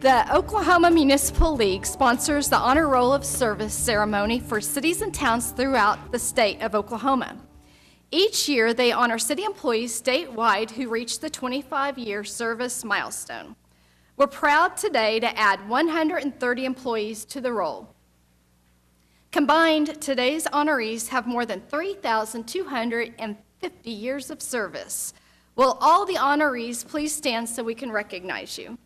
The Oklahoma Municipal League sponsors the Honor Roll of Service ceremony for cities and towns throughout the state of Oklahoma. Each year, they honor city employees statewide who reach the 25-year service milestone. We're proud today to add 130 employees to the roll. Combined, today's honorees have more than 3,250 years of service. Will all the honorees please stand so we can recognize you?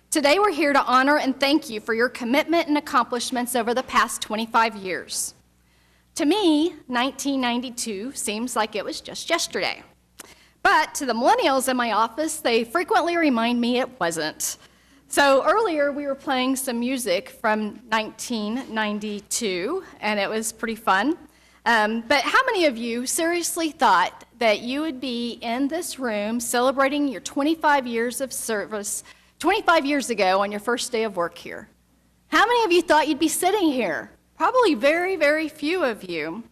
Today we're here to honor and thank you for your commitment and accomplishments over the past 25 years. To me, 1992 seems like it was just yesterday. But to the millennials in my office, they frequently remind me it wasn't. So earlier we were playing some music from 1992, and it was pretty fun. But how many of you seriously thought that you would be in this room celebrating your 25 years of service 25 years ago on your first day of work here? How many of you thought you'd be sitting here? Probably very, very few of you.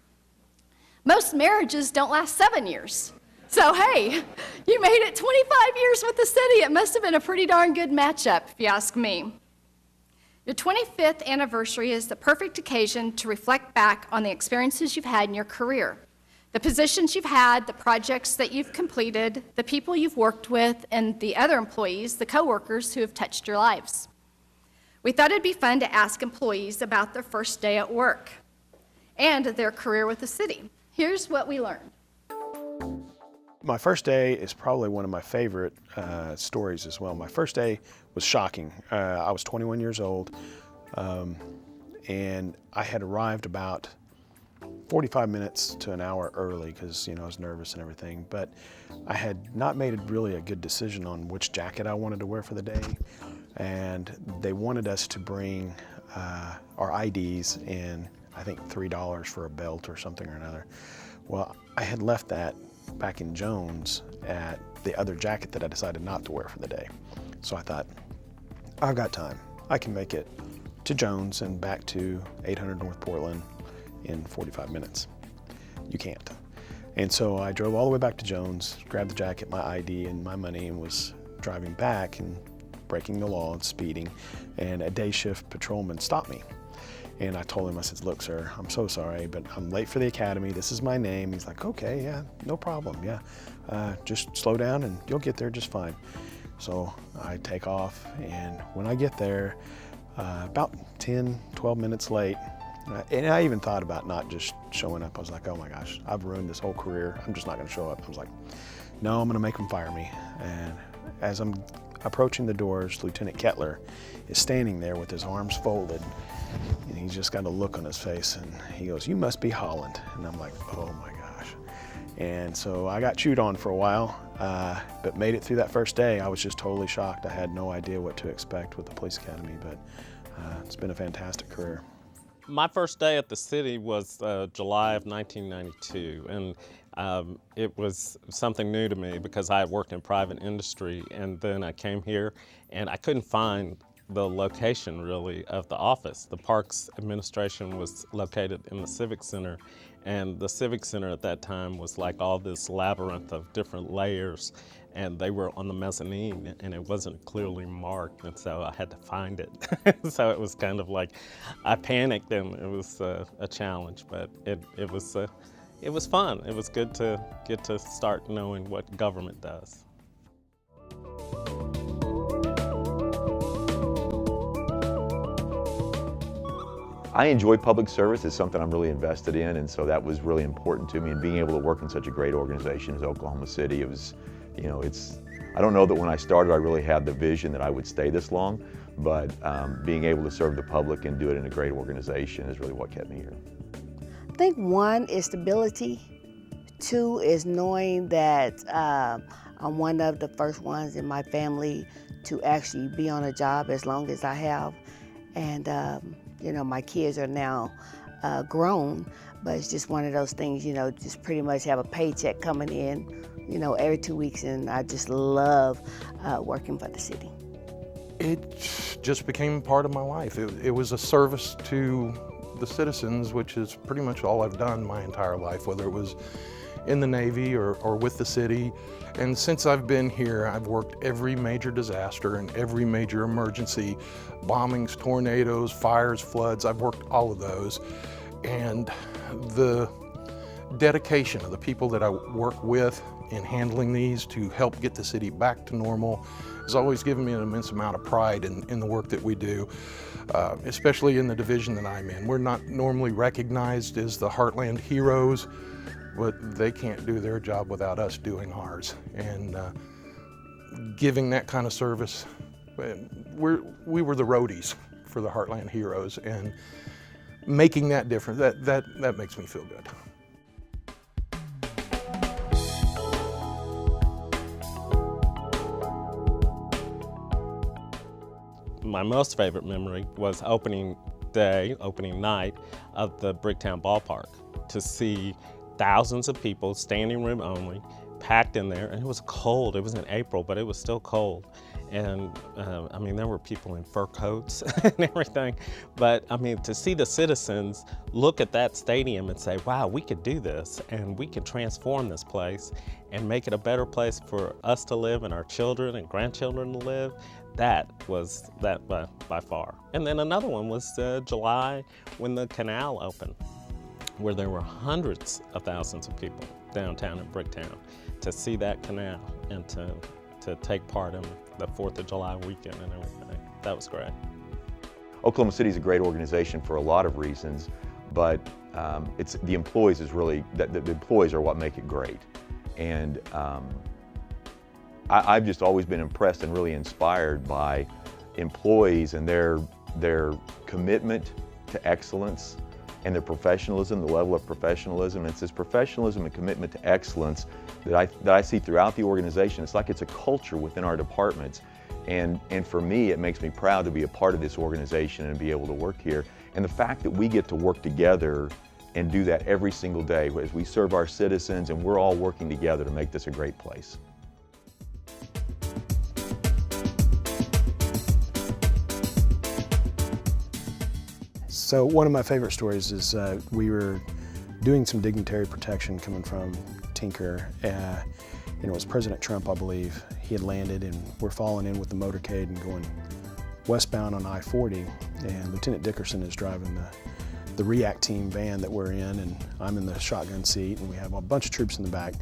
Most marriages don't last 7 years. So hey, you made it 25 years with the city. It must have been a pretty darn good matchup, if you ask me. Your 25th anniversary is the perfect occasion to reflect back on the experiences you've had in your career. The positions you've had, the projects that you've completed, the people you've worked with, and the other employees, the coworkers who have touched your lives. We thought it'd be fun to ask employees about their first day at work and their career with the city. Here's what we learned. My first day is probably one of my favorite stories as well. My first day was shocking. I was 21 years old, and I had arrived about 45 minutes to an hour early because, I was nervous and everything, but I had not made really a good decision on which jacket I wanted to wear for the day, and they wanted us to bring our IDs and I think $3 for a belt or something or another. Well, I had left that back in Jones at the other jacket that I decided not to wear for the day. So I thought, I've got time. I can make it to Jones and back to 800 North Portland in 45 minutes. You can't. And so I drove all the way back to Jones, grabbed the jacket, my ID, and my money, and was driving back and breaking the law and speeding. And a day shift patrolman stopped me. And I told him, I said, look, sir, I'm so sorry, but I'm late for the academy. This is my name. He's like, okay, yeah, no problem, yeah. Just slow down and you'll get there just fine. So I take off, and when I get there, about 10, 12 minutes late, and I even thought about not just showing up. I was like, oh my gosh, I've ruined this whole career. I'm just not gonna show up. I was like, no, I'm gonna make them fire me. And as I'm approaching the doors, Lieutenant Kettler is standing there with his arms folded, and he's just got a look on his face, and he goes, you must be Holland. And I'm like, oh my gosh. And so I got chewed on for a while, but made it through that first day. I was just totally shocked. I had no idea what to expect with the police academy, but it's been a fantastic career. My first day at the city was July of 1992, and it was something new to me because I had worked in private industry, and then I came here and I couldn't find the location really of the office. The Parks Administration was located in the Civic Center, and the Civic Center at that time was like all this labyrinth of different layers, and they were on the mezzanine, and it wasn't clearly marked, and so I had to find it. So it was kind of like, I panicked, and it was a challenge, but it was fun. It was good to get to start knowing what government does. I enjoy public service. It's something I'm really invested in, and so that was really important to me. And being able to work in such a great organization as Oklahoma City, it was, I don't know that when I started I really had the vision that I would stay this long, but being able to serve the public and do it in a great organization is really what kept me here. I think one is stability. Two is knowing that I'm one of the first ones in my family to actually be on a job as long as I have. And my kids are now grown, but it's just one of those things, just pretty much have a paycheck coming in, every 2 weeks, and I just love working for the city. It just became part of my life. It was a service to the citizens, which is pretty much all I've done my entire life, whether it was in the Navy or with the city. And since I've been here, I've worked every major disaster and every major emergency, bombings, tornadoes, fires, floods. I've worked all of those. And the dedication of the people that I work with in handling these to help get the city back to normal has always given me an immense amount of pride in the work that we do, especially in the division that I'm in. We're not normally recognized as the Heartland heroes, but they can't do their job without us doing ours. And giving that kind of service, we were the roadies for the Heartland heroes, and making that difference, that makes me feel good. My most favorite memory was opening night of the Bricktown Ballpark, to see thousands of people, standing room only, packed in there, and it was cold. It was in April, but it was still cold. And I mean, there were people in fur coats and everything. But I mean, to see the citizens look at that stadium and say, wow, we could do this, and we could transform this place and make it a better place for us to live and our children and grandchildren to live, that was that by far. And then another one was July, when the canal opened, where there were hundreds of thousands of people downtown in Bricktown to see that canal and to take part in the 4th of July weekend and everything. That was great. Oklahoma City is a great organization for a lot of reasons, but it's the employees is really, the employees are what make it great. And I've just always been impressed and really inspired by employees and their commitment to excellence and their professionalism, the level of professionalism. It's this professionalism and commitment to excellence that I see throughout the organization. It's like it's a culture within our departments. And for me, it makes me proud to be a part of this organization and be able to work here. And the fact that we get to work together and do that every single day as we serve our citizens, and we're all working together to make this a great place. So one of my favorite stories is we were doing some dignitary protection coming from Tinker. It was President Trump, I believe. He had landed, and we're falling in with the motorcade and going westbound on I-40. And Lieutenant Dickerson is driving the REACT team van that we're in, and I'm in the shotgun seat, and we have a bunch of troops in the back.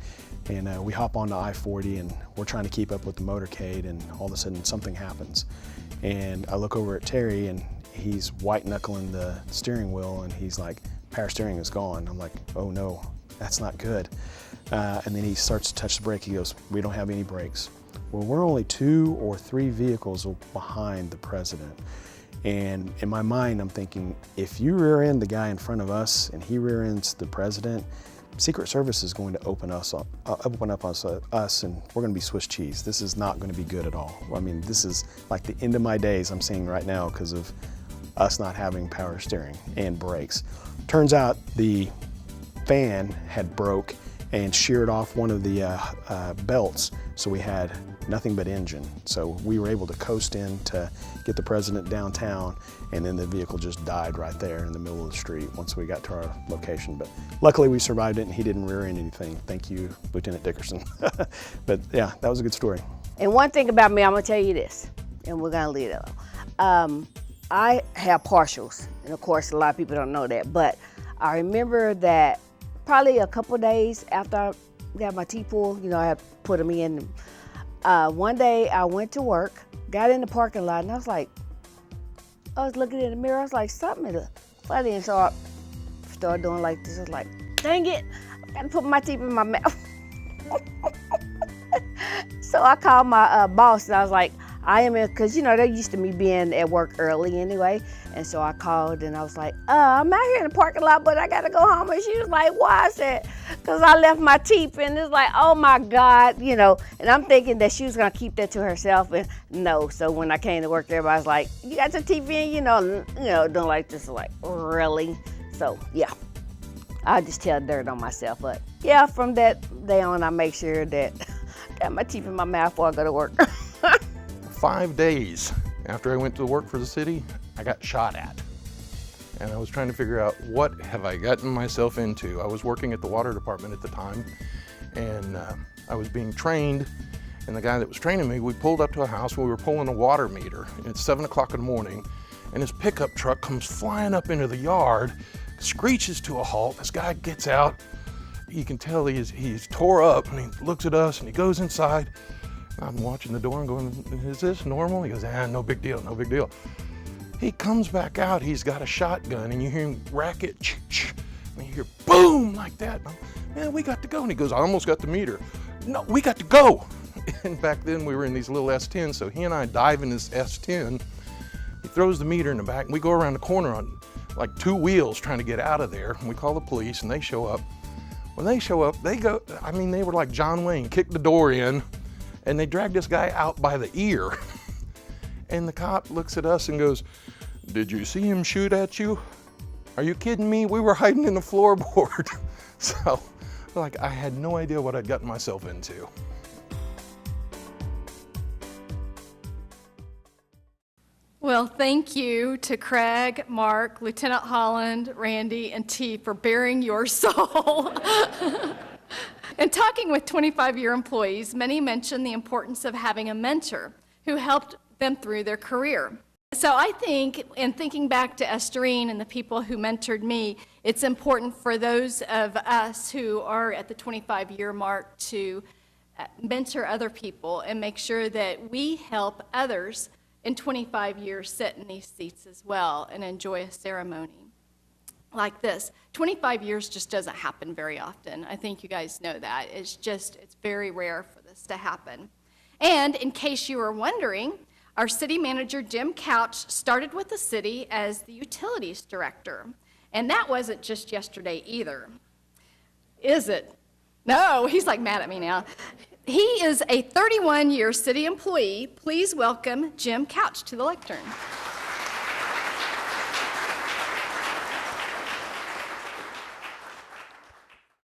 And we hop onto I-40, and we're trying to keep up with the motorcade, and all of a sudden something happens. And I look over at Terry, and he's white knuckling the steering wheel, and he's like, power steering is gone. I'm like, oh no, that's not good. And then he starts to touch the brake. He goes, we don't have any brakes. Well, we're only 2 or 3 vehicles behind the president. And in my mind, I'm thinking, if you rear end the guy in front of us and he rear ends the president, Secret Service is going to open up on us, and we're going to be Swiss cheese. This is not going to be good at all. I mean, this is like the end of my days I'm seeing right now because of us not having power steering and brakes. Turns out the fan had broke and sheared off one of the belts, so we had nothing but engine. So we were able to coast in to get the president downtown, and then the vehicle just died right there in the middle of the street once we got to our location. But luckily we survived it, and he didn't rear end anything. Thank you, Lieutenant Dickerson. But yeah, that was a good story. And one thing about me, I'm gonna tell you this, and we're gonna leave it alone. I have partials, and of course a lot of people don't know that, but I remember that probably a couple days after I got my teeth pulled, I had put them in. One day I went to work, got in the parking lot, and I was looking in the mirror, I was like, something is funny, and so I started doing like this. I was like, dang it, I gotta put my teeth in my mouth. So I called my boss, and I was like, I am in, because they're used to me being at work early anyway. And so I called and I was like, I'm out here in the parking lot, but I gotta go home. And she was like, why? I said, because I left my teeth. And it's like, oh my God, And I'm thinking that she was gonna keep that to herself, and no. So when I came to work, everybody was like, you got your teeth in, doing like this, like, really? So yeah, I just tell dirt on myself. But yeah, from that day on, I make sure that I got my teeth in my mouth before I go to work. 5 days After I went to work for the city, I got shot at. And I was trying to figure out, what have I gotten myself into? I was working at the water department at the time, and I was being trained, and the guy that was training me, we pulled up to a house where we were pulling a water meter, and it's 7 o'clock in the morning, and his pickup truck comes flying up into the yard, screeches to a halt. This guy gets out. You can tell he's tore up, and he looks at us, and he goes inside. I'm watching the door and going, is this normal? He goes, no big deal, no big deal. He comes back out, he's got a shotgun, and you hear him rack it, and you hear boom, like that. Man, we got to go. And he goes, I almost got the meter. No, we got to go. And back then we were in these little S10s, so he and I dive in this S10. He throws the meter in the back, and we go around the corner on like 2 wheels trying to get out of there. And we call the police, and they show up. When they show up, they go, I mean, they were like John Wayne, kicked the door in, and they dragged this guy out by the ear. And the cop looks at us and goes, did you see him shoot at you? Are you kidding me? We were hiding in the floorboard. So, like, I had no idea what I'd gotten myself into. Well, thank you to Craig, Mark, Lieutenant Holland, Randy, and T for bearing your soul. In talking with 25-year employees, many mentioned the importance of having a mentor who helped them through their career. So I think, in thinking back to Esterine and the people who mentored me, it's important for those of us who are at the 25-year mark to mentor other people and make sure that we help others in 25 years sit in these seats as well and enjoy a ceremony like this. 25 years just doesn't happen very often. I think you guys know that. It's very rare for this to happen. And in case you were wondering, our city manager, Jim Couch, started with the city as the utilities director. And that wasn't just yesterday either. Is it? No, he's like mad at me now. He is a 31-year city employee. Please welcome Jim Couch to the lectern.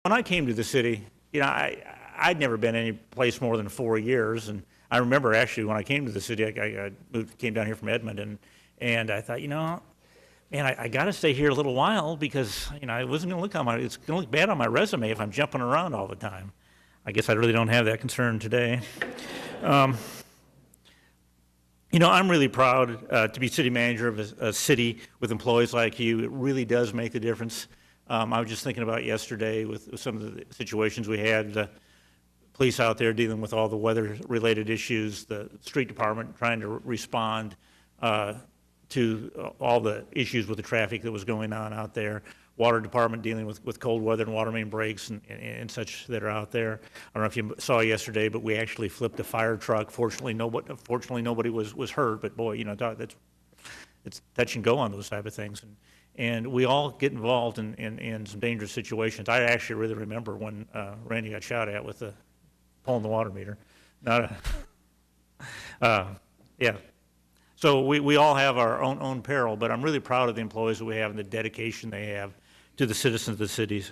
When I came to the city, I'd never been any place more than 4 years, and I remember actually when I came to the city, I came down here from Edmonton, and I thought, man, I got to stay here a little while because I wasn't going to it's going to look bad on my resume if I'm jumping around all the time. I guess I really don't have that concern today. I'm really proud to be city manager of a city with employees like you. It really does make a difference. I was just thinking about yesterday with some of the situations we had, the police out there dealing with all the weather-related issues, the street department trying to respond to all the issues with the traffic that was going on out there, water department dealing with cold weather and water main breaks and such that are out there. I don't know if you saw yesterday, but we actually flipped a fire truck. Fortunately, nobody was hurt, but boy, it's touch and go on those type of things. And we all get involved in some dangerous situations. I actually really remember when Randy got shot at with pulling the water meter. Yeah. So we all have our own peril, but I'm really proud of the employees that we have and the dedication they have to the citizens of the cities.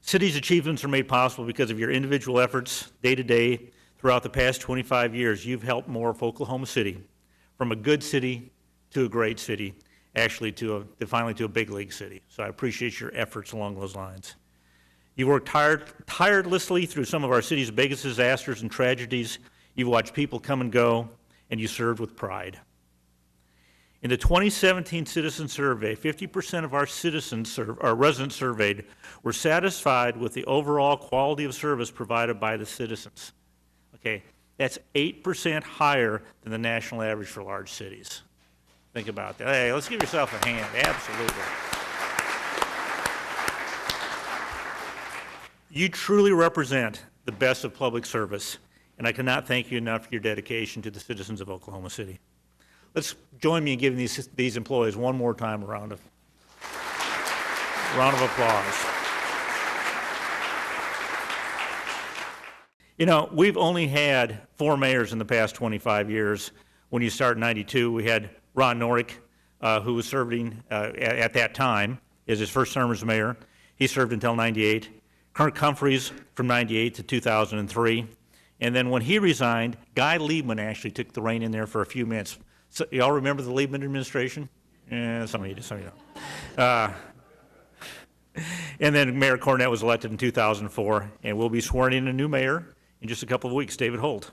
Cities' achievements are made possible because of your individual efforts day to day throughout the past 25 years. You've helped morph Oklahoma City from a good city to a great city, actually finally to a big league city. So I appreciate your efforts along those lines. You worked tirelessly through some of our city's biggest disasters and tragedies. You've watched people come and go, and you served with pride. In the 2017 citizen survey, 50% of our residents surveyed were satisfied with the overall quality of service provided by the citizens. Okay, that's 8% higher than the national average for large cities. Think about that. Hey, let's give yourself a hand. Absolutely. You truly represent the best of public service, and I cannot thank you enough for your dedication to the citizens of Oklahoma City. Let's join me in giving these employees one more time a round of applause. We've only had 4 mayors in the past 25 years. When you start in 92, we had Ron Norick, who was serving at that time as his first term as mayor. He served until 98. Kirk Humphreys from 98 to 2003. And then when he resigned, Guy Liebman actually took the reign in there for a few minutes. So, y'all remember the Liebman administration? Yeah, some of you do, some of you don't. And then Mayor Cornett was elected in 2004, and we'll be swearing in a new mayor in just a couple of weeks, David Holt.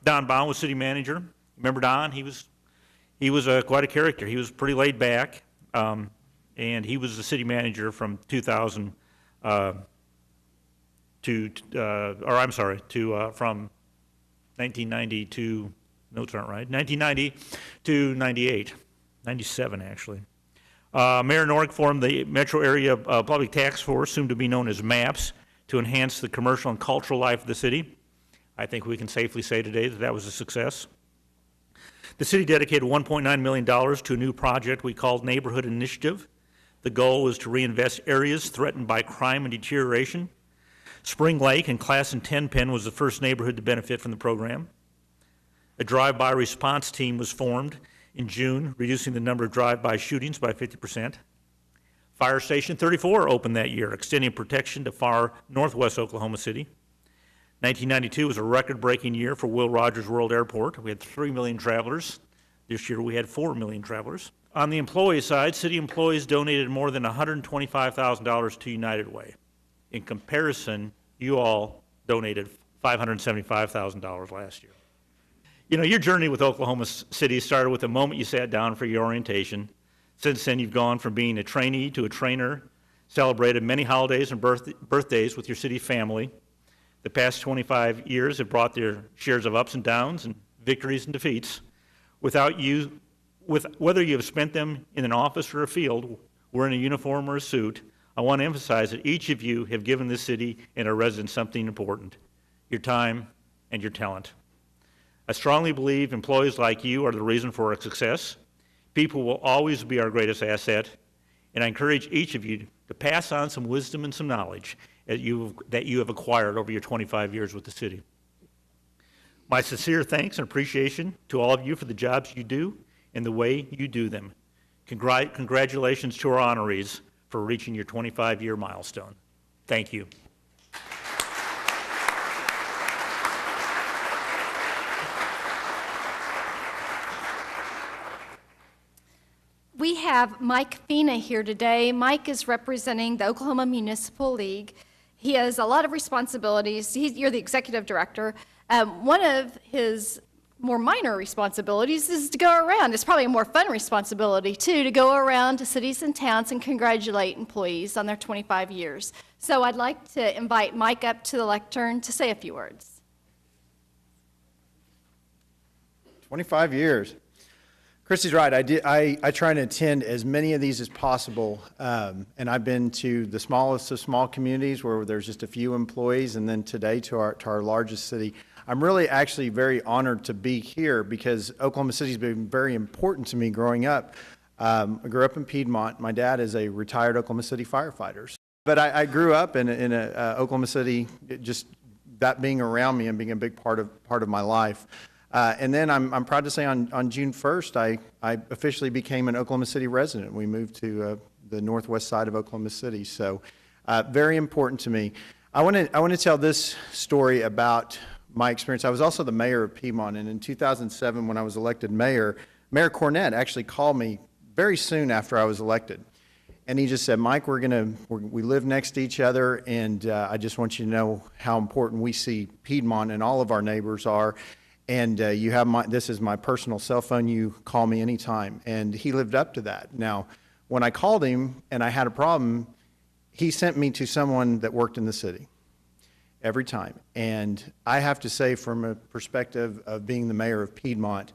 Don Baum was city manager. Remember Don? He was quite a character. He was pretty laid back, and he was the city manager from 2000 from 1990 to, notes aren't right, 1990 to 98, 97 actually. Mayor Norick formed the Metro Area Public Task Force, soon to be known as MAPS, to enhance the commercial and cultural life of the city. I think we can safely say today that that was a success. The city dedicated $1.9 million to a new project we called Neighborhood Initiative. The goal was to reinvest areas threatened by crime and deterioration. Spring Lake and Class and 10 Pen was the first neighborhood to benefit from the program. A drive-by response team was formed in June, reducing the number of drive-by shootings by 50%. Fire Station 34 opened that year, extending protection to far northwest Oklahoma City. 1992 was a record-breaking year for Will Rogers World Airport. We had 3 million travelers. This year we had 4 million travelers. On the employee side, city employees donated more than $125,000 to United Way. In comparison, you all donated $575,000 last year. You know, your journey with Oklahoma City started with the moment you sat down for your orientation. Since then, you've gone from being a trainee to a trainer, celebrated many holidays and birthdays with your city family. The past 25 years have brought their shares of ups and downs and victories and defeats. Whether you have spent them in an office or a field, wearing a uniform or a suit, I want to emphasize that each of you have given this city and our residents something important, your time and your talent. I strongly believe employees like you are the reason for our success. People will always be our greatest asset, and I encourage each of you to pass on some wisdom and some knowledge that you have acquired over your 25 years with the city. My sincere thanks and appreciation to all of you for the jobs you do and the way you do them. Congratulations to our honorees for reaching your 25-year milestone. Thank you. We have Mike Fina here today. Mike is representing the Oklahoma Municipal League. He has a lot of responsibilities. You're the executive director. One of his more minor responsibilities is to go around. It's probably a more fun responsibility, too, to go around to cities and towns and congratulate employees on their 25 years. So I'd like to invite Mike up to the lectern to say a few words. 25 years. Christy's right. I try to attend as many of these as possible, and I've been to the smallest of small communities where there's just a few employees, and then today to our largest city. I'm really actually very honored to be here because Oklahoma City's been very important to me growing up. I grew up in Piedmont. My dad is a retired Oklahoma City firefighter. But I grew up in Oklahoma City, just that being around me and being a big part of my life. And then I'm proud to say on June 1st, I officially became an Oklahoma City resident. We moved to the northwest side of Oklahoma City, so very important to me. I want to tell this story about my experience. I was also the mayor of Piedmont, and in 2007, when I was elected mayor, Mayor Cornett actually called me very soon after I was elected. And he just said, Mike, we live next to each other, and I just want you to know how important we see Piedmont and all of our neighbors are. And this is my personal cell phone. You call me anytime. And he lived up to that. Now, when I called him and I had a problem, he sent me to someone that worked in the city every time. And I have to say, from a perspective of being the mayor of Piedmont,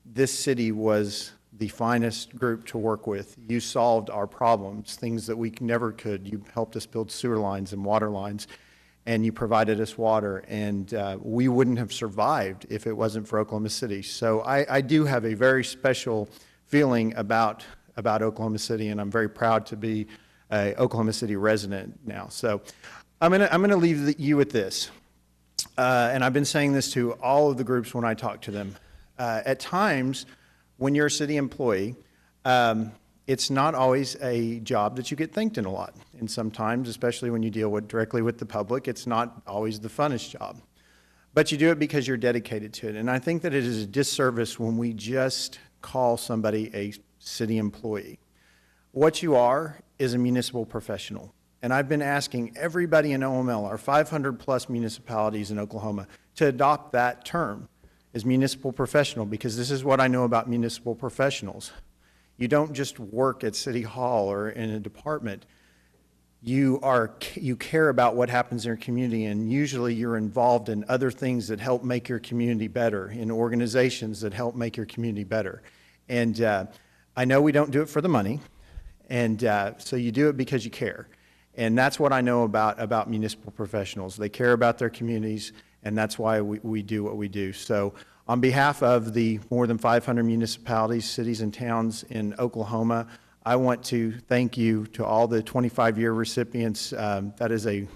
this city was the finest group to work with. You solved our problems, things that we never could. You helped us build sewer lines and water lines, and you provided us water, and we wouldn't have survived if it wasn't for Oklahoma City. So I do have a very special feeling about Oklahoma City, and I'm very proud to be an Oklahoma City resident now. So I'm gonna leave you with this, and I've been saying this to all of the groups when I talk to them. At times, when you're a city employee, it's not always a job that you get thanked in a lot. And sometimes, especially when you deal directly with the public, it's not always the funnest job. but you do it because you're dedicated to it. And I think that it is a disservice when we just call somebody a city employee. What you are is a municipal professional. And I've been asking everybody in OML, our 500 plus municipalities in Oklahoma, to adopt that term as municipal professional, because this is what I know about municipal professionals. You don't just work at City Hall or in a department. You care about what happens in your community, and usually you're involved in other things that help make your community better, in organizations that help make your community better. And I know we don't do it for the money, and so you do it because you care. And that's what I know about municipal professionals. They care about their communities, and that's why we do what we do. So on behalf of the more than 500 municipalities, cities, and towns in Oklahoma, I want to thank you to all the 25-year recipients. That is an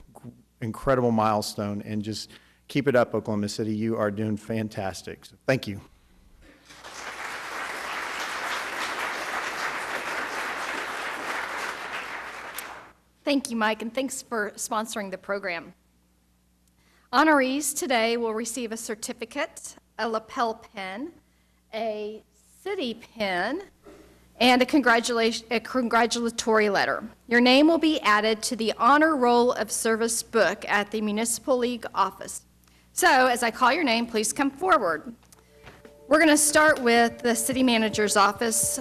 incredible milestone, and just keep it up, Oklahoma City. You are doing fantastic. So thank you. Thank you, Mike, and thanks for sponsoring the program. Honorees today will receive a certificate, a lapel pin, a city pin, and a congratulatory letter. Your name will be added to the Honor Roll of Service book at the Municipal League office. So, as I call your name, please come forward. We're going to start with the city manager's office.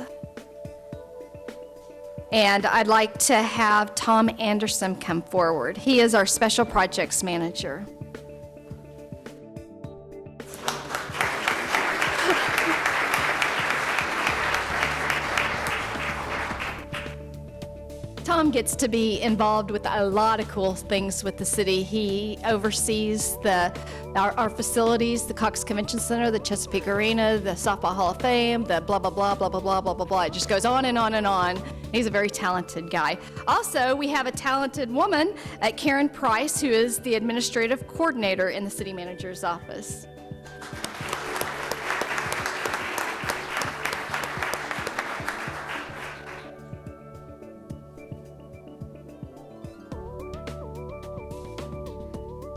And I'd like to have Tom Anderson come forward. He is our special projects manager. Tom gets to be involved with a lot of cool things with the city. He oversees our facilities, the Cox Convention Center, the Chesapeake Arena, the Softball Hall of Fame, the blah, blah, blah, blah, blah, blah, blah, blah, blah. It just goes on and on and on. He's a very talented guy. Also, we have a talented woman, Karen Price, who is the administrative coordinator in the city manager's office.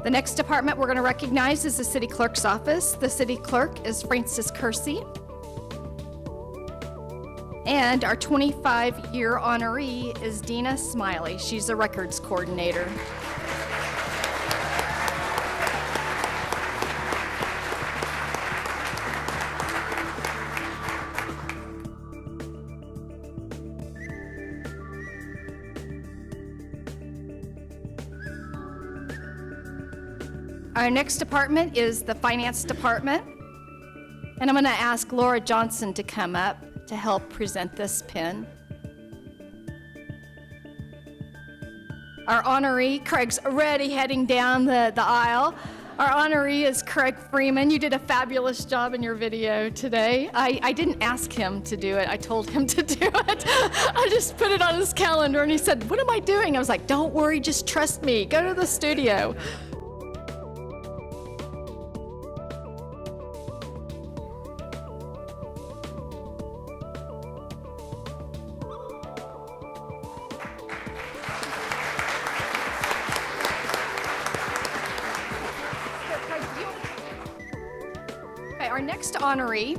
The next department we're going to recognize is the city clerk's office. The city clerk is Frances Kersey. And our 25-year honoree is Dina Smiley. She's the records coordinator. Our next department is the finance department. And I'm going to ask Laura Johnson to come up to help present this pin. Our honoree, Craig's already heading down the aisle. Our honoree is Craig Freeman. You did a fabulous job in your video today. I didn't ask him to do it. I told him to do it. I just put it on his calendar and he said, "What am I doing?" I was like, "Don't worry, just trust me. Go to the studio." Our next honoree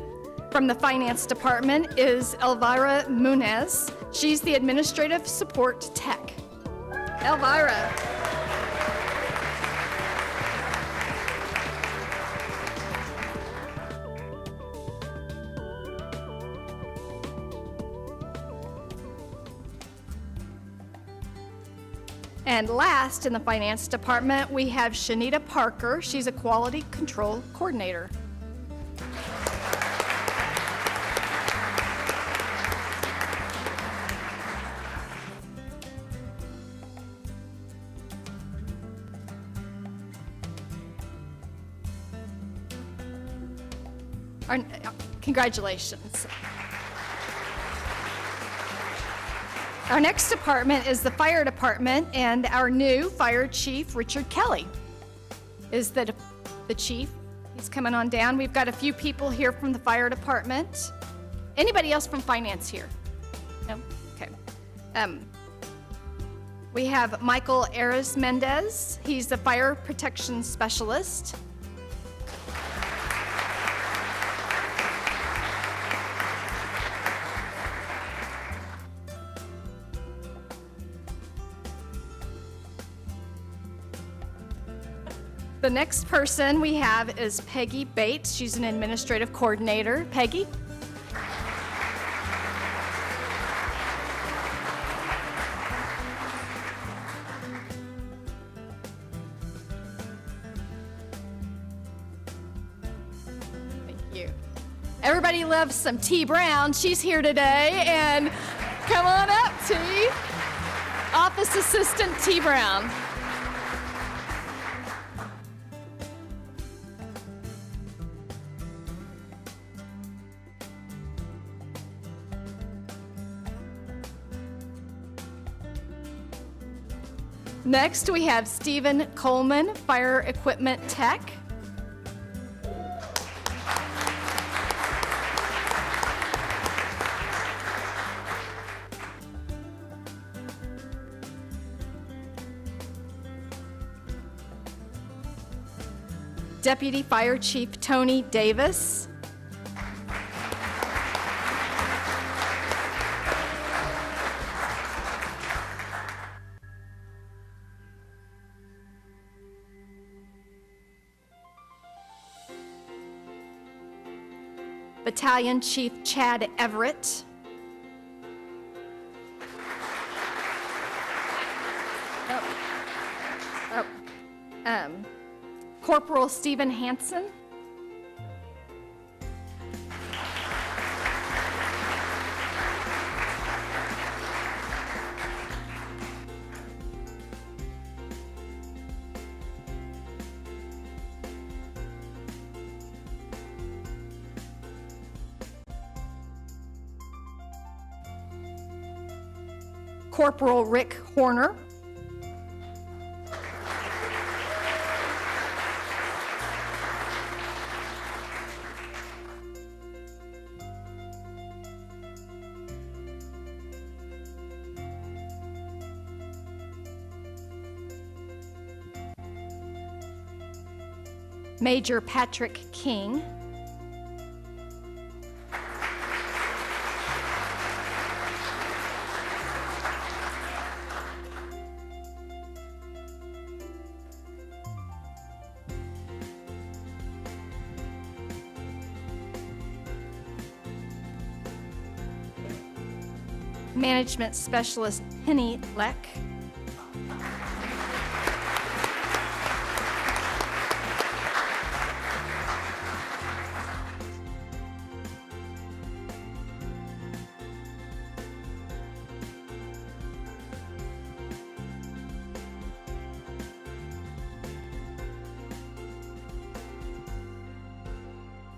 from the finance department is Elvira Munez. She's the administrative support tech. Elvira. And last in the finance department, we have Shanita Parker. She's a quality control coordinator. Congratulations. Our next department is the fire department, and our new fire chief, Richard Kelly, is the chief. He's coming on down. We've got a few people here from the fire department. Anybody else from finance here? No? Okay. We have Michael Ares Mendez. He's the fire protection specialist. The next person we have is Peggy Bates. She's an administrative coordinator. Peggy? Thank you. Everybody loves some T. Brown. She's here today, and come on up, T. Office Assistant T. Brown. Next, we have Stephen Coleman, Fire Equipment Tech. Deputy Fire Chief Tony Davis. Battalion Chief Chad Everett. Corporal Stephen Hansen. Corporal Rick Horner. Major Patrick King. Management Specialist Penny Leck.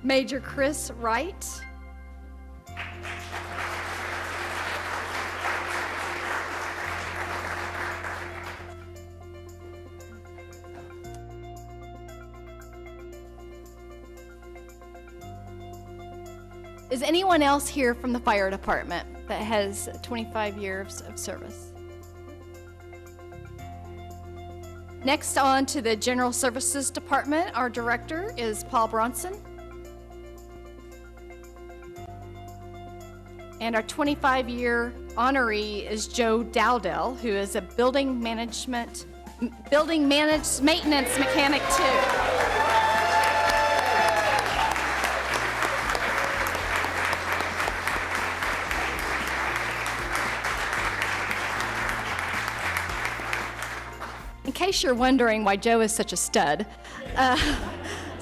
Major Chris Wright. Is anyone else here from the fire department that has 25 years of service? Next on to the General Services Department, our director is Paul Bronson. And our 25-year honoree is Joe Dowdell, who is a building maintenance mechanic too. In case you're wondering why Joe is such a stud,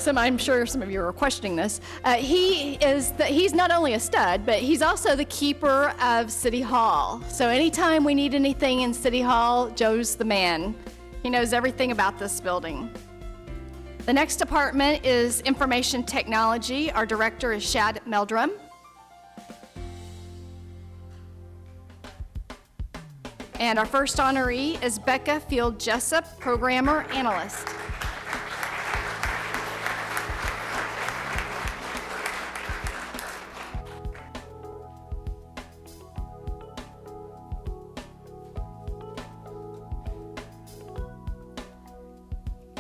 I'm sure some of you are questioning this. He's not only a stud, but he's also the keeper of City Hall. So anytime we need anything in City Hall, Joe's the man. He knows everything about this building. The next department is Information Technology. Our director is Shad Meldrum. And our first honoree is Becca Field Jessup, Programmer Analyst.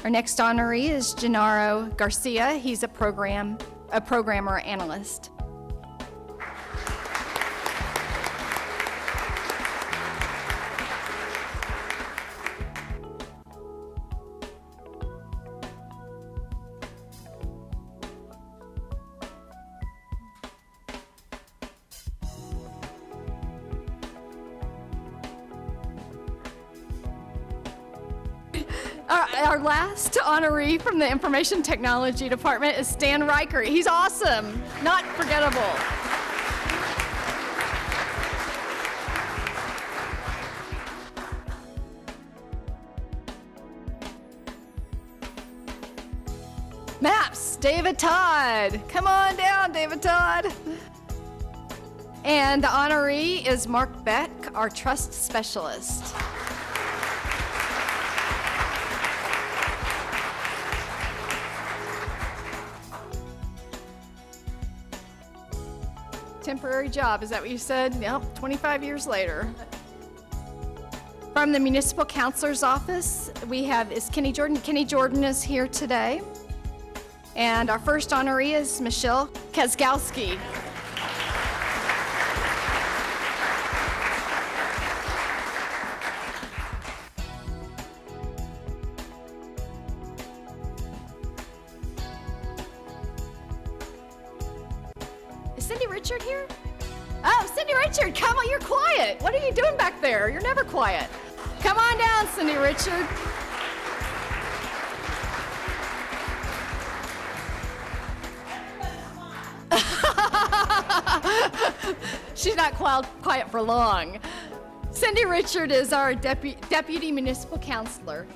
Our next honoree is Gennaro Garcia. He's a programmer analyst. Our last honoree from the Information Technology Department is Stan Riker. He's awesome, not forgettable. Maps, David Todd. Come on down, David Todd. And the honoree is Mark Beck, our trust specialist. Temporary job, is that what you said? Yep, 25 years later. From the Municipal Counselor's Office, is Kenny Jordan. Kenny Jordan is here today. And our first honoree is Michelle Kazgowski. Is Cindy Richard here? Oh, Cindy Richard, come on, you're quiet. What are you doing back there? You're never quiet. Come on down, Cindy Richard. She's not quiet for long. Cindy Richard is our deputy municipal counselor.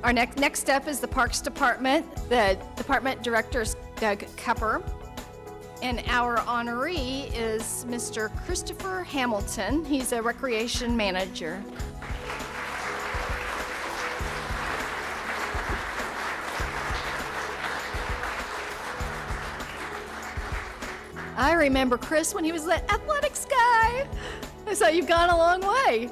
Our next step is the Parks Department. The department director is Doug Kupper. And our honoree is Mr. Christopher Hamilton. He's a recreation manager. I remember Chris when he was the athletics guy. So you've gone a long way.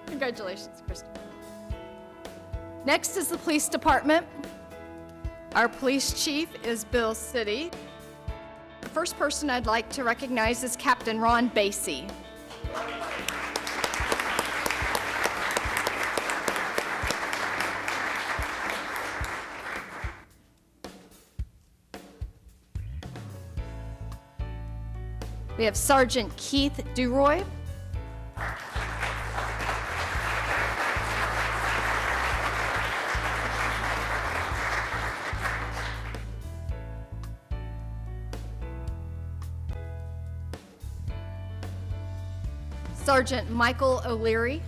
Congratulations, Christopher. Next is the police department. Our police chief is Bill City. The first person I'd like to recognize is Captain Ron Basie. We have Sergeant Keith DuRoy. Sergeant Michael O'Leary.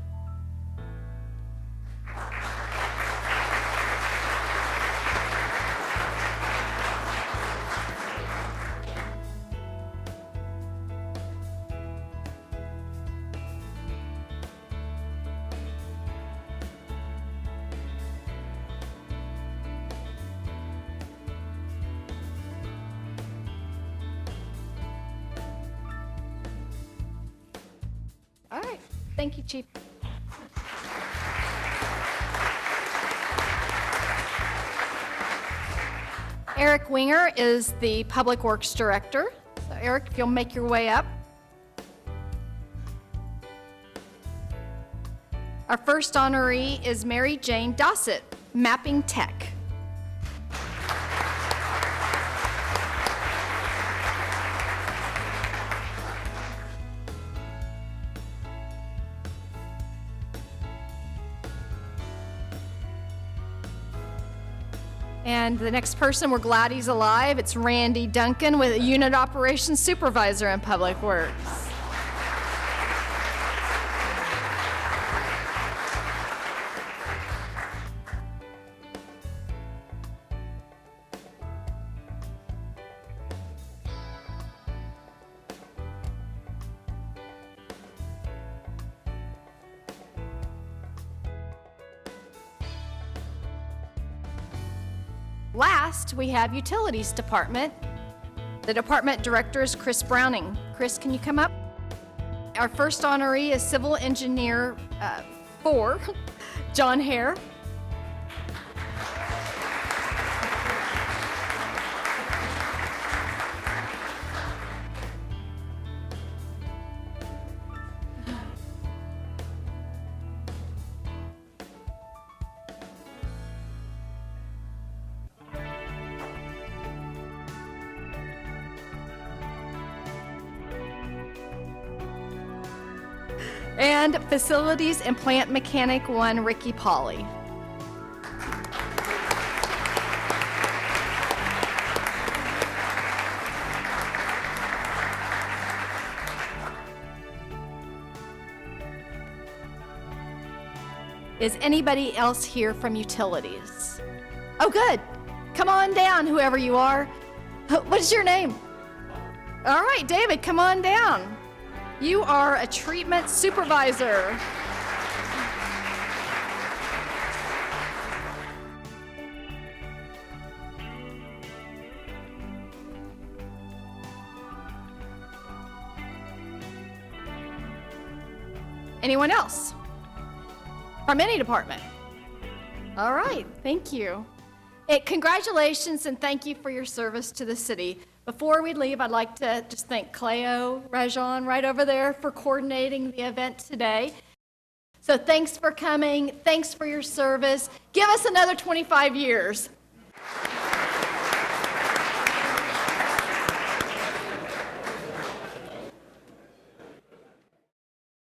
All right, thank you, Chief. Eric Winger is the Public Works Director. So Eric, if you'll make your way up. Our first honoree is Mary Jane Dossett, Mapping Tech. And the next person, we're glad he's alive. It's Randy Duncan with Unit Operations Supervisor in Public Works. Last, we have Utilities Department. The department director is Chris Browning. Chris, can you come up? Our first honoree is Civil Engineer 4, John Hare. And Facilities and Plant Mechanic 1, Ricky Pauley. Is anybody else here from utilities? Oh, good. Come on down, whoever you are. What is your name? All right, David, come on down. You are a treatment supervisor. Anyone else? From any department? All right, thank you. Congratulations and thank you for your service to the city. Before we leave, I'd like to just thank Cleo Rajon right over there for coordinating the event today. So thanks for coming. Thanks for your service. Give us another 25 years.